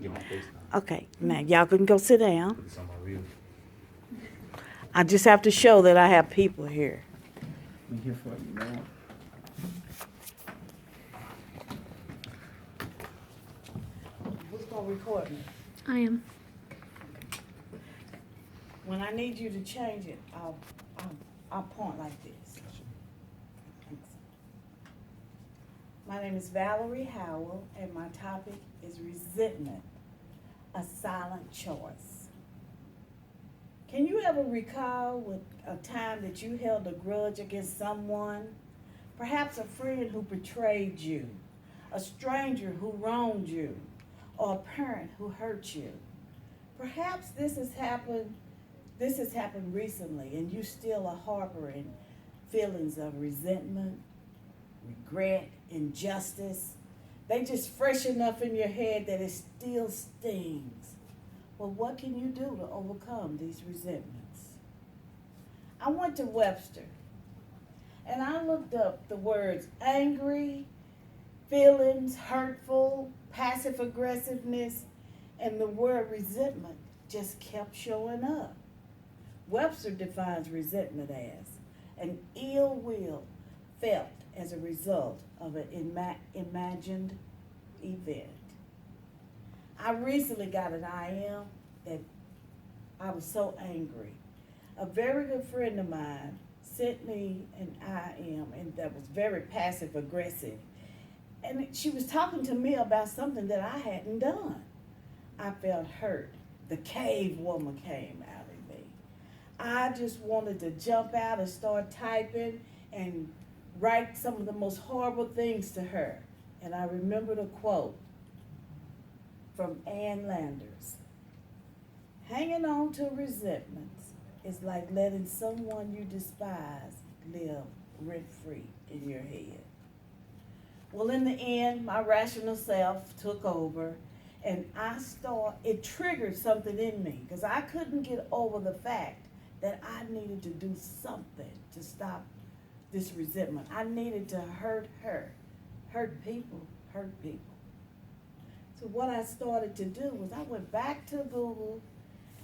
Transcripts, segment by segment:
get my face down. Okay, now y'all can go sit down. Put this on my reel. I just have to show that I have people here. We here for you, man. Who's gonna record me? I am. When I need you to change it, I'll point like this. My name is Valerie Howell, and my topic is resentment, a silent choice. Can you ever recall with a time that you held a grudge against someone? Perhaps a friend who betrayed you, a stranger who wronged you, or a parent who hurt you. Perhaps this has happened recently, and you still are harboring feelings of resentment, regret, injustice. They just fresh enough in your head that it still stings. Well, what can you do to overcome these resentments? I went to Webster, and I looked up the words angry, feelings, hurtful, passive aggressiveness, and the word resentment just kept showing up. Webster defines resentment as an ill will felt as a result of an imagined event. I recently got an IM that I was so angry. A very good friend of mine sent me an IM and that was very passive aggressive. And she was talking to me about something that I hadn't done. I felt hurt. The cave woman came out of me. I just wanted to jump out and start typing and write some of the most horrible things to her. And I remembered a quote from Ann Landers. Hanging on to resentments is like letting someone you despise live rent-free in your head. Well, in the end, my rational self took over, and it triggered something in me, because I couldn't get over the fact that I needed to do something to stop this resentment. I needed to hurt her. Hurt people. So what I started to do was I went back to Google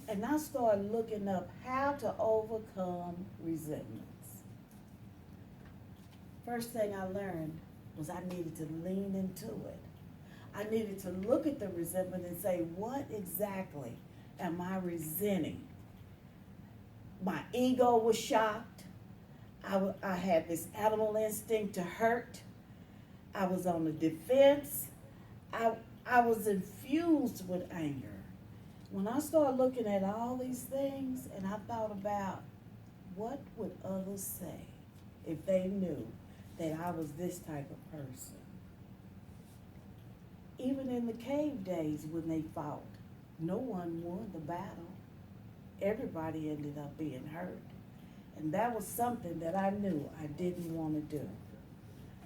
and I started looking up how to overcome resentments. First thing I learned was I needed to lean into it. I needed to look at the resentment and say, what exactly am I resenting? My ego was shocked. I had this animal instinct to hurt. I was on the defense. I was infused with anger. When I started looking at all these things and I thought about what would others say if they knew that I was this type of person. Even in the cave days when they fought, no one won the battle. Everybody ended up being hurt. And that was something that I knew I didn't want to do.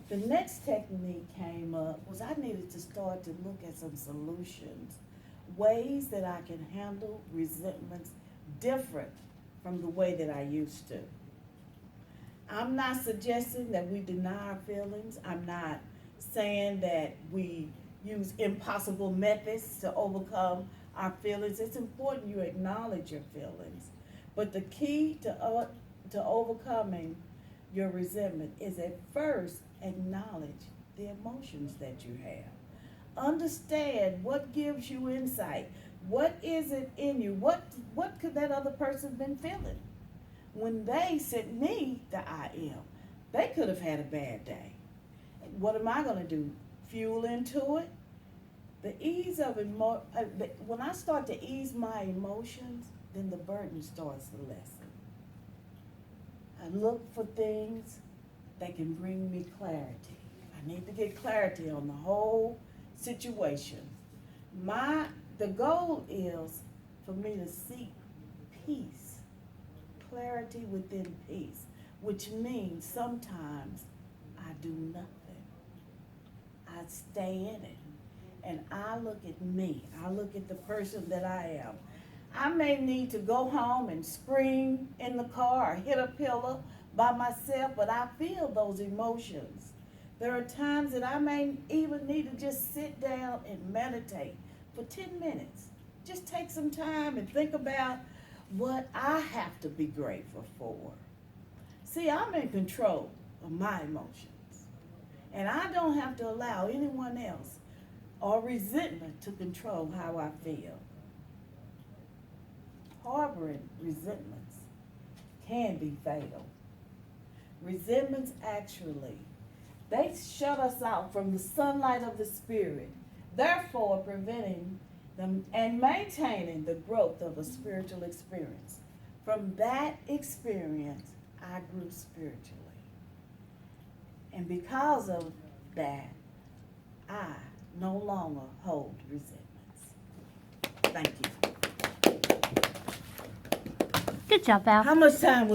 The next technique came up was I needed to start to look at some solutions, ways that I can handle resentments different from the way that I used to. I'm not suggesting that we deny our feelings. I'm not saying that we use impossible methods to overcome our feelings. It's important you acknowledge your feelings. But the key to overcoming your resentment is at first acknowledge the emotions that you have. Understand what gives you insight. What is it in you? What could that other person been feeling? When they sent me the IM, they could have had a bad day. What am I going to do? Fuel into it? The ease of when I start to ease my emotions, then the burden starts to lessen. I look for things that can bring me clarity. I need to get clarity on the whole situation. The goal is for me to seek peace, clarity within peace, which means sometimes I do nothing. I stay in it. And I look at me. I look at the person that I am. I may need to go home and scream in the car or hit a pillow by myself, but I feel those emotions. There are times that I may even need to just sit down and meditate for 10 minutes. Just take some time and think about what I have to be grateful for. See, I'm in control of my emotions, and I don't have to allow anyone else or resentment to control how I feel. Harboring resentments can be fatal. Resentments actually, they shut us out from the sunlight of the Spirit, therefore preventing them and maintaining the growth of a spiritual experience. From that experience, I grew spiritually. And because of that, I no longer hold resentments. Thank you. Good job, Val. How much time